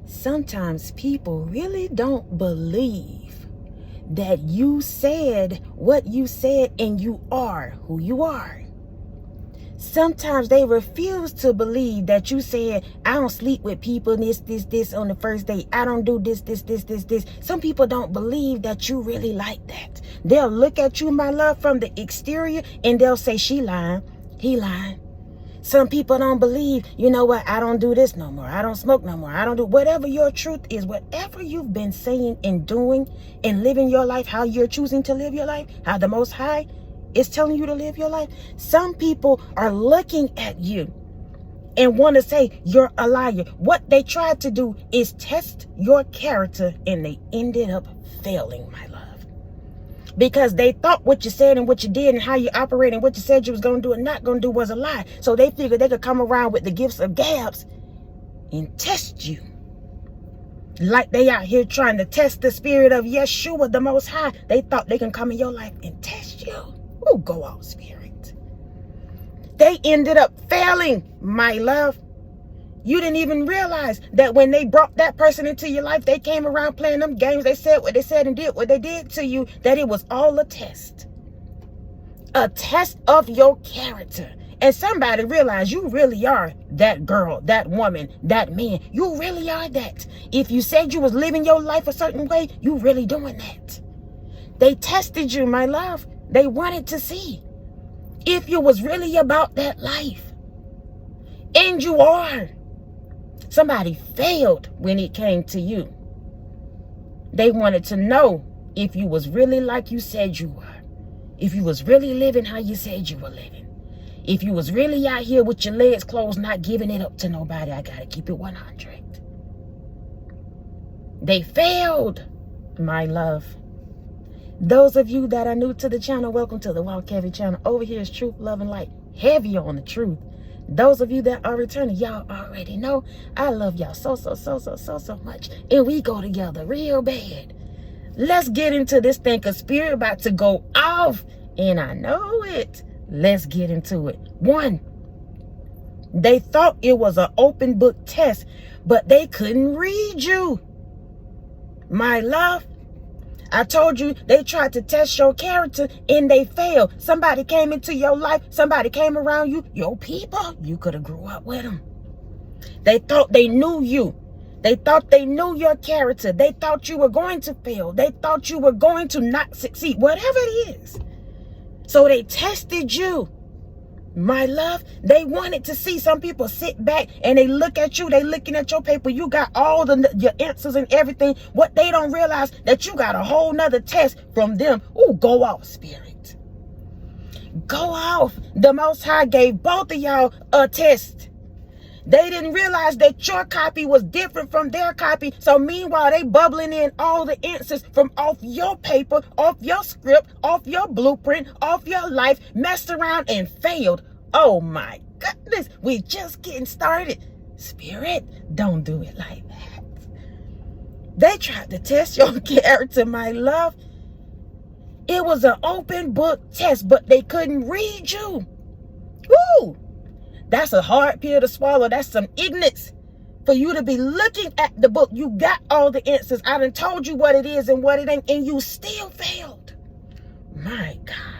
sometimes people really don't believe that you said what you said and you are who you are. Sometimes they refuse to believe that you said, I don't sleep with people, this on the first date. I don't do this. Some people don't believe that you really like that. They'll look at you, my love, from the exterior and they'll say, she lying, he lying. Some people don't believe, you know what, I don't do this no more. I don't smoke no more. I don't do whatever your truth is, whatever you've been saying and doing and living your life, how you're choosing to live your life, how the Most High is telling you to live your life. Some people are looking at you and want to say you're a liar. What they tried to do is test your character and they ended up failing, my love. Because they thought what you said and what you did and how you operate and what you said you was going to do and not going to do was a lie. So they figured they could come around with the gifts of gabs and test you. Like they out here trying to test the spirit of Yeshua, the Most High. They thought they can come in your life and test you. Oh, go out, spirit. They ended up failing, my love. You didn't even realize that when they brought that person into your life, they came around playing them games. They said what they said and did what they did to you, that it was all a test. A test of your character. And somebody realized you really are that girl, that woman, that man. You really are that. If you said you was living your life a certain way, you really doing that. They tested you, my love. They wanted to see if you was really about that life. And you are. Somebody failed when it came to you. They wanted to know if you was really like you said you were. If you was really living how you said you were living. If you was really out here with your legs closed, not giving it up to nobody. I gotta keep it 100. They failed, my love. Those of you that are new to the channel, welcome to the Walk Heavy channel. Over here is Truth, Love, and Light. Heavy on the truth. Those of you that are returning, y'all already know I love y'all so much. And we go together real bad. Let's get into this thing, because spirit about to go off. And I know it. Let's get into it. 1, they thought it was an open book test, but they couldn't read you. My love, I told you they tried to test your character and they failed. Somebody came into your life. Somebody came around you. Your people, you could have grew up with them. They thought they knew you. They thought they knew your character. They thought you were going to fail. They thought you were going to not succeed, whatever it is. So they tested you. My love, they wanted to see. Some people sit back and they look at you. They looking at your paper. You got all your answers and everything. What they don't realize, that you got a whole nother test from them. Ooh, go off, spirit. Go off. The Most High gave both of y'all a test. They didn't realize that your copy was different from their copy. So meanwhile, they bubbling in all the answers from off your paper, off your script, off your blueprint, off your life, messed around and failed. Oh my goodness, we just getting started. Spirit, don't do it like that. They tried to test your character, my love. It was an open book test, but they couldn't read you. Woo! That's a hard pill to swallow. That's some ignorance for you to be looking at the book. You got all the answers. I done told you what it is and what it ain't, and you still failed. My God.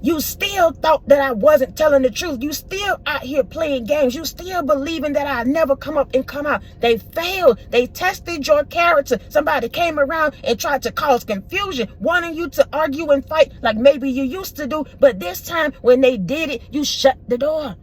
You still thought that I wasn't telling the truth. You still out here playing games. You still believing that I never come up and come out. They failed. They tested your character. Somebody came around and tried to cause confusion, wanting you to argue and fight like maybe you used to do. But this time when they did it, you shut the door.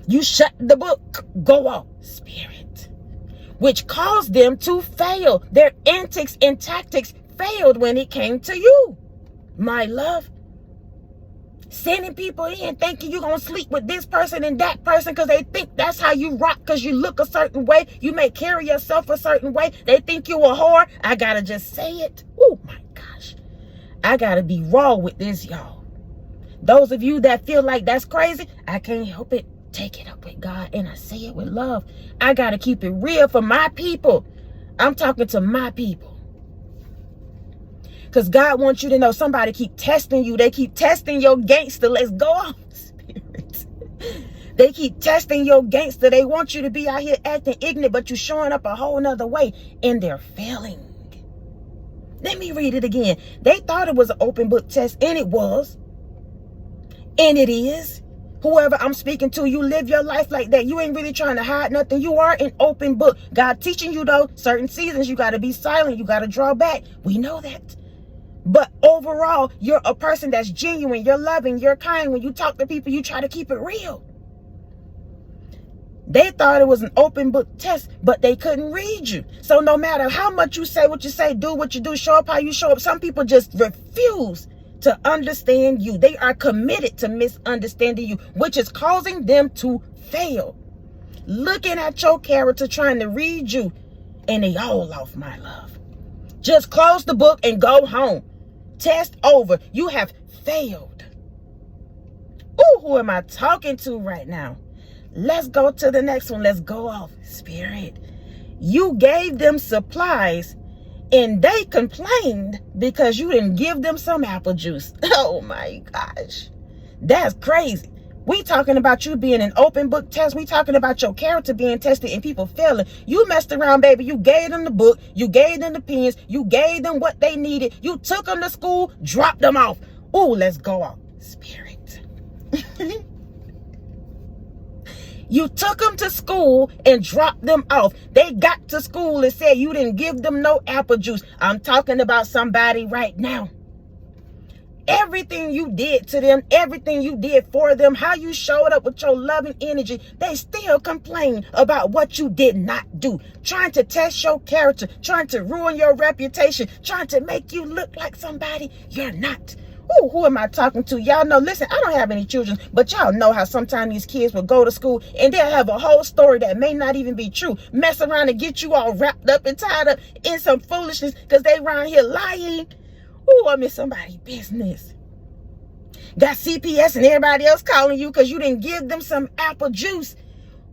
You shut the book. Go off, spirit. Which caused them to fail. Their antics and tactics failed when it came to you, my love. Sending people in thinking you're going to sleep with this person and that person because they think that's how you rock, because you look a certain way. You may carry yourself a certain way. They think you a whore. I got to just say it. Oh, my gosh. I got to be raw with this, y'all. Those of you that feel like that's crazy, I can't help it. Take it up with God, and I say it with love. I got to keep it real for my people. I'm talking to my people. Because God wants you to know somebody keep testing you. They keep testing your gangster. Let's go off, spirit. They keep testing your gangster. They want you to be out here acting ignorant, but you're showing up a whole nother way, and they're failing. Let me read it again. They thought it was an open book test, and it was. And it is. Whoever I'm speaking to, you live your life like that. You ain't really trying to hide nothing. You are an open book. God teaching you, though, certain seasons, you got to be silent. You got to draw back. We know that. But overall, you're a person that's genuine. You're loving. You're kind. When you talk to people, you try to keep it real. They thought it was an open book test, but they couldn't read you. So no matter how much you say what you say, do what you do, show up how you show up, some people just refuse to understand you. They are committed to misunderstanding you, which is causing them to fail. Looking at your character, trying to read you, and they all off, my love. Just close the book and go home. Test over. You have failed. Ooh, who am I talking to right now? Let's go to the next one. Let's go off. Spirit. You gave them supplies and they complained because you didn't give them some apple juice. Oh my gosh. That's crazy. We talking about you being an open book test. We talking about your character being tested and people failing. You messed around, baby. You gave them the book. You gave them the pens. You gave them what they needed. You took them to school, dropped them off. Ooh, let's go off. Spirit. You took them to school and dropped them off. They got to school and said you didn't give them no apple juice. I'm talking about somebody right now. Everything you did to them, everything you did for them, how you showed up with your loving energy, they still complain about what you did not do. Trying to test your character, trying to ruin your reputation, trying to make you look like somebody you're not. Ooh, who am I talking to? Y'all know, listen, I don't have any children, but y'all know how sometimes these kids will go to school and they'll have a whole story that may not even be true. Mess around and get you all wrapped up and tied up in some foolishness because they around here lying. Ooh, I'm in somebody's business. Got CPS and everybody else calling you because you didn't give them some apple juice.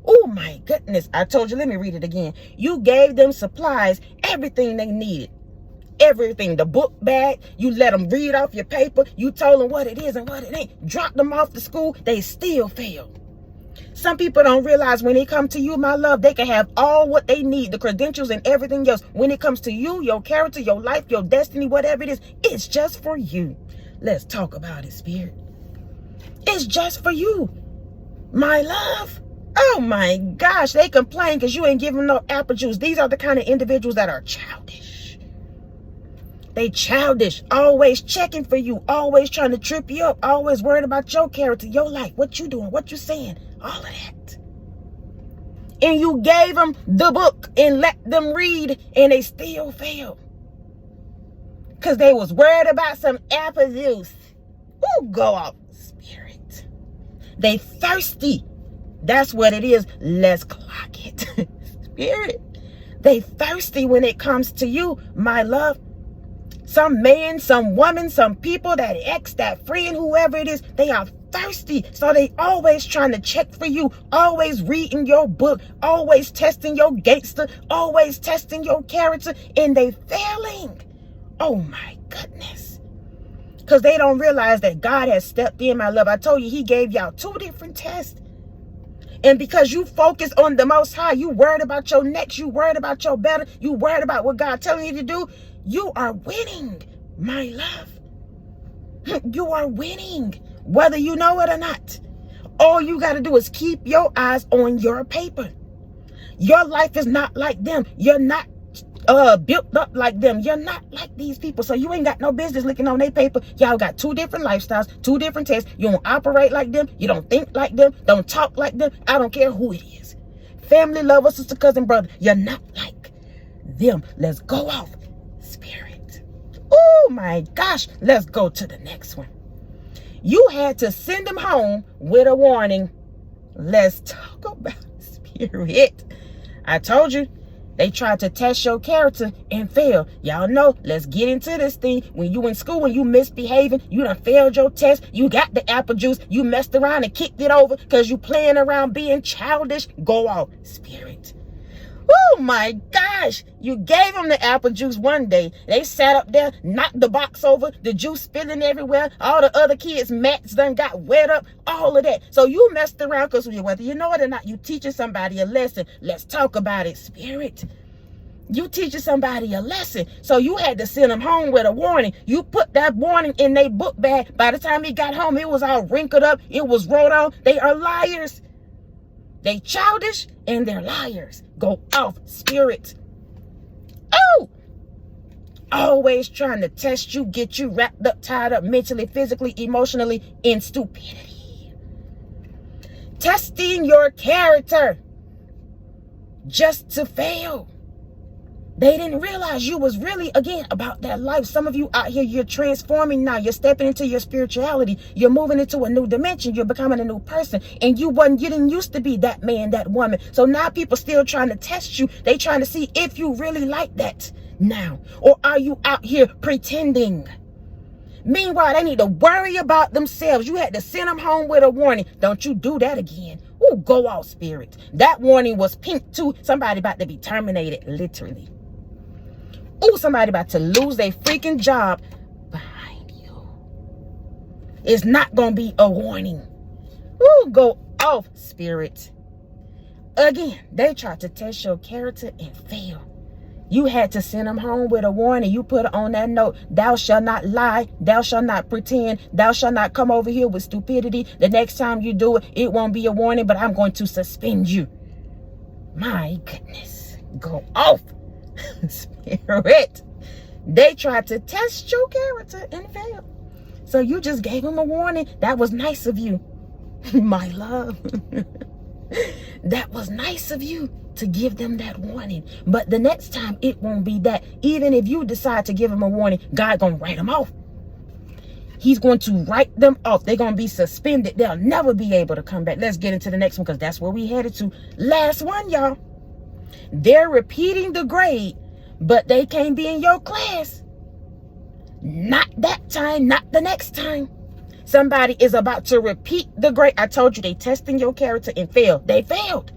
Oh my goodness. I told you, let me read it again. You gave them supplies, everything they needed. Everything, the book bag, you let them read off your paper, you told them what it is and what it ain't, dropped them off to school, they still fail. Some people don't realize when they come to you, my love, they can have all what they need, the credentials and everything else. When it comes to you, your character, your life, your destiny, whatever it is, it's just for you. Let's talk about it, Spirit. It's just for you, my love. Oh my gosh, they complain because you ain't giving no apple juice. These are the kind of individuals that are childish. They childish, always checking for you, always trying to trip you up, always worried about your character, your life, what you doing, what you saying, all of that. And you gave them the book and let them read and they still failed. Because they was worried about some apple juice. Ooh, go off, Spirit. They thirsty. That's what it is. Let's clock it. Spirit. They thirsty when it comes to you, my love. Some man, some woman, some people, that ex, that friend, whoever it is, they are thirsty. So they always trying to check for you, always reading your book, always testing your gangster, always testing your character, and they failing. Oh my goodness. Because they don't realize that God has stepped in, my love. I told you, he gave y'all 2 different tests. And because you focus on the Most High, you worried about your next, you worried about your better, you worried about what God telling you to do, you are winning, my love. You are winning, whether you know it or not. All you got to do is keep your eyes on your paper. Your life is not like them. You're not built up like them. You're not like these people. So you ain't got no business looking on their paper. Y'all got 2 different lifestyles, 2 different tests. You don't operate like them. You don't think like them. Don't talk like them. I don't care who it is. Family, lover, sister, cousin, brother. You're not like them. Let's go off, Spirit. Oh my gosh. Let's go to the next one. You had to send them home with a warning. Let's talk about Spirit. I told you. They tried to test your character and fail. Y'all know, let's get into this thing. When you in school, when you misbehaving, you done failed your test. You got the apple juice. You messed around and kicked it over because you playing around being childish. Go off, Spirit. Oh my gosh. You gave them the apple juice one day. They sat up there, knocked the box over, the juice spilling everywhere. All the other kids' mats done got wet up, all of that. So you messed around because whether you know it or not, you teaching somebody a lesson. Let's talk about it, Spirit. You teaching somebody a lesson. So you had to send them home with a warning. You put that warning in their book bag. By the time he got home, it was all wrinkled up. It was wrote on. They are liars. They childish and they're liars. Go off, Spirit. Oh! Always trying to test you, get you wrapped up, tied up mentally, physically, emotionally in stupidity. Testing your character just to fail. They didn't realize you was really, again, about that life. Some of you out here, you're transforming now. You're stepping into your spirituality. You're moving into a new dimension. You're becoming a new person. And you didn't used to be that man, that woman. So now people still trying to test you. They trying to see if you really like that now. Or are you out here pretending? Meanwhile, they need to worry about themselves. You had to send them home with a warning. Don't you do that again. Ooh, go off, Spirit. That warning was pink too. Somebody about to be terminated, literally. Ooh, somebody about to lose their freaking job behind you. It's not going to be a warning. Ooh, go off, Spirit. Again, they tried to test your character and fail. You had to send them home with a warning. You put on that note, thou shalt not lie, thou shalt not pretend, thou shalt not come over here with stupidity. The next time you do it, it won't be a warning, but I'm going to suspend you. My goodness. Go off. Spirit. They tried to test your character and failed. So you just gave them a warning. That was nice of you, my love. That was nice of you to give them that warning. But the next time it won't be that. Even if you decide to give them a warning, God gonna write them off. He's going to write them off. They're going to be suspended. They'll never be able to come back. Let's get into the next one because that's where we headed to. Last one, y'all. They're repeating the grade, but they can't be in your class. Not that time, not the next time. Somebody is about to repeat the grade. I told you they testing your character and failed. They failed.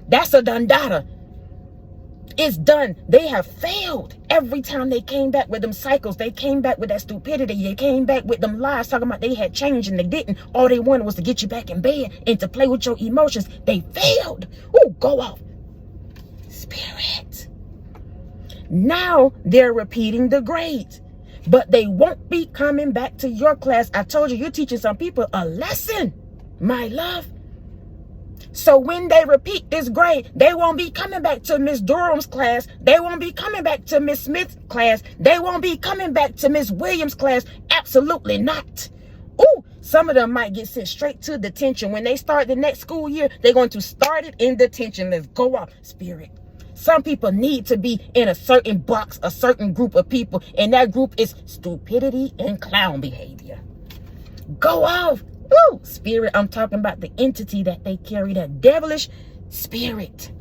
That's a done data. It's done. They have failed. Every time they came back with them cycles, they came back with that stupidity. They came back with them lies talking about they had changed and they didn't. All they wanted was to get you back in bed and to play with your emotions. They failed. Ooh, go off. Spirit. Now they're repeating the grades, but they won't be coming back to your class. I told you, you're teaching some people a lesson, my love. So when they repeat this grade, they won't be coming back to Miss Durham's class. They won't be coming back to Miss Smith's class. They won't be coming back to Miss Williams' class. Absolutely not. Ooh, some of them might get sent straight to detention. When they start the next school year, they're going to start it in detention. Let's go off, Spirit. Some people need to be in a certain box, a certain group of people, and that group is stupidity and clown behavior. Go off. Ooh, Spirit, I'm talking about the entity that they carry, that devilish spirit.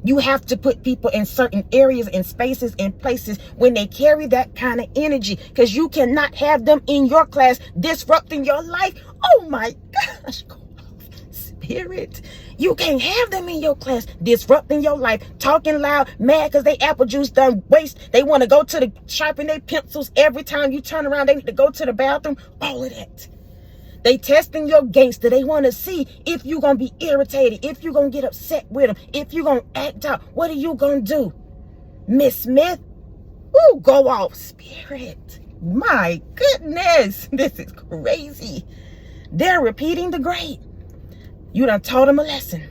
You have to put people in certain areas and spaces and places when they carry that kind of energy, because you cannot have them in your class disrupting your life. Oh my gosh, go off, Spirit. You can't have them in your class disrupting your life, talking loud, mad because they apple juice done waste. They want to go to the sharpen their pencils every time you turn around. They need to go to the bathroom. All of that. They testing your gangster. They want to see if you're going to be irritated, if you're going to get upset with them, if you're going to act out. What are you going to do? Miss Smith? Ooh, go off, Spirit. My goodness. This is crazy. They're repeating the grade. You done taught them a lesson.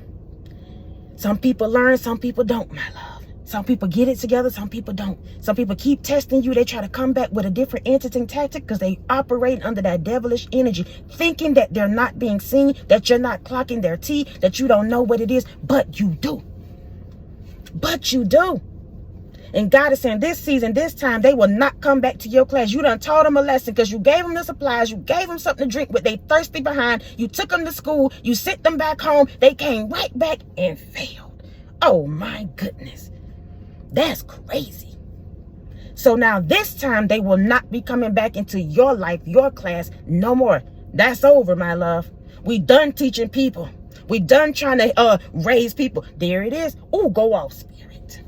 Some people learn, some people don't, my love. Some people get it together, some people don't. Some people keep testing you. They try to come back with a different entity tactic because they operate under that devilish energy, thinking that they're not being seen, that you're not clocking their tea, that you don't know what it is, but you do. But you do. And God is saying this season, this time, they will not come back to your class. You done taught them a lesson because you gave them the supplies. You gave them something to drink with. They thirsty behind. You took them to school. You sent them back home. They came right back and failed. Oh, my goodness. That's crazy. So now this time, they will not be coming back into your life, your class, no more. That's over, my love. We done teaching people. We done trying to raise people. There it is. Oh, go off, spirit.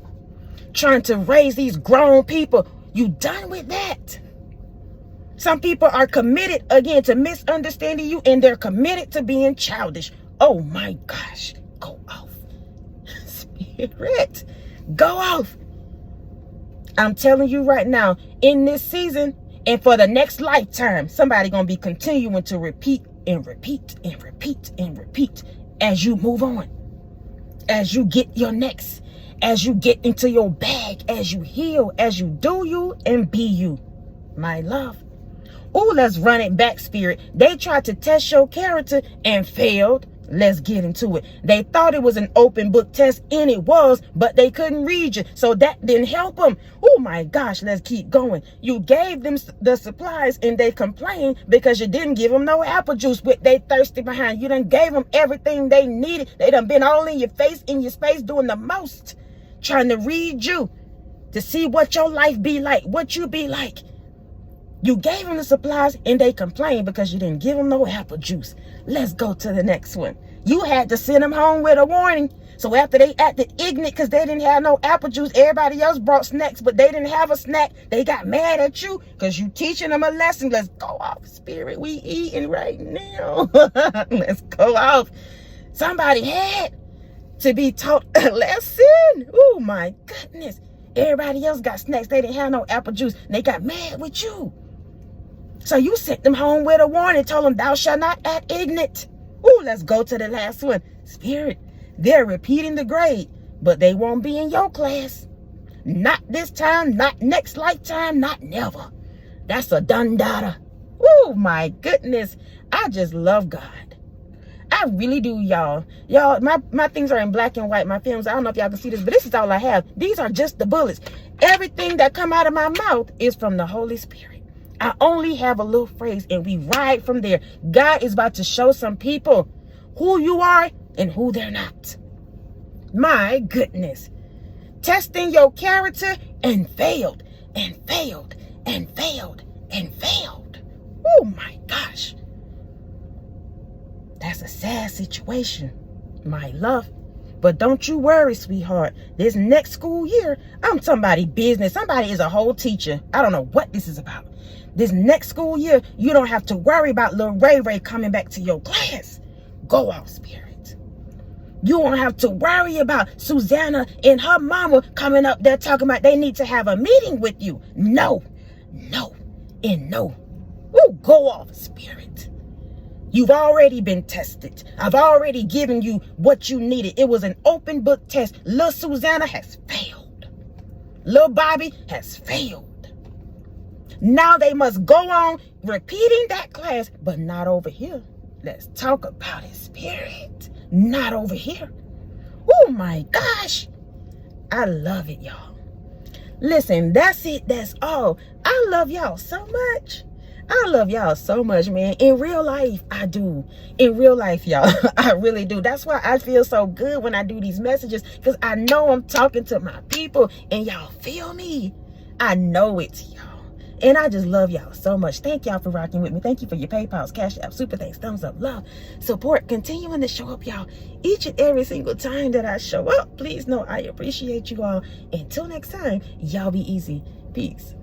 Trying to raise these grown people. You done with that? Some people are committed again to misunderstanding you, and they're committed to being childish. Oh my gosh. Go off. Spirit. Go off. I'm telling you right now, in this season and for the next lifetime, somebody gonna be continuing to repeat and repeat and repeat and repeat as you move on, as you get your next, as you get into your bag, as you heal, as you do you and be you, my love. Oh, let's run it back, spirit. They tried to test your character and failed. Let's get into it. They thought it was an open book test, and it was, but they couldn't read you, so that didn't help them. Oh my gosh, let's keep going. You gave them the supplies, and they complained because you didn't give them no apple juice, with they thirsty behind. You done gave them everything they needed. They done been all in your face, in your space, doing the most, trying to read you, to see what your life be like, what you be like. You gave them the supplies, and they complained because you didn't give them no apple juice. Let's go to the next one. You had to send them home with a warning. So after they acted ignorant because they didn't have no apple juice, everybody else brought snacks, but they didn't have a snack. They got mad at you because you teaching them a lesson. Let's go off, spirit. We eating right now. Let's go off. Somebody had to be taught a lesson. Oh my goodness. Everybody else got snacks. They didn't have no apple juice. And they got mad with you. So you sent them home with a warning, told them, thou shalt not act ignorant. Ooh, let's go to the last one. Spirit, they're repeating the grade, but they won't be in your class. Not this time, not next lifetime, not never. That's a done data. Ooh, my goodness. I just love God. I really do, y'all. Y'all, my things are in black and white, my films. I don't know if y'all can see this, but this is all I have. These are just the bullets. Everything that come out of my mouth is from the Holy Spirit. I only have a little phrase, and we ride from there. God is about to show some people who you are and who they're not. My goodness. Testing your character and failed and failed and failed and failed. Oh my gosh. That's a sad situation, my love. But don't you worry, sweetheart. This next school year, I'm somebody's business. Somebody is a whole teacher. I don't know what this is about. This next school year, you don't have to worry about little Ray Ray coming back to your class. Go out, spirit. You won't have to worry about Susanna and her mama coming up there talking about they need to have a meeting with you. No, no, and no. Ooh, go off, spirit. You've already been tested. I've already given you what you needed. It was an open book test. Little Susanna has failed. Little Bobby has failed. Now they must go on repeating that class, but not over here. Let's talk about it, spirit. Not over here. Oh my gosh. I love it, y'all. Listen, that's it. That's all. I love y'all so much. I love y'all so much, man. In real life, I do. In real life, y'all, I really do. That's why I feel so good when I do these messages, because I know I'm talking to my people and y'all feel me. I know it, y'all. And I just love y'all so much. Thank y'all for rocking with me. Thank you for your PayPals, Cashapp, super thanks, thumbs up, love, support, continuing to show up, y'all, each and every single time that I show up. Please know I appreciate you all. Until next time, y'all be easy. Peace.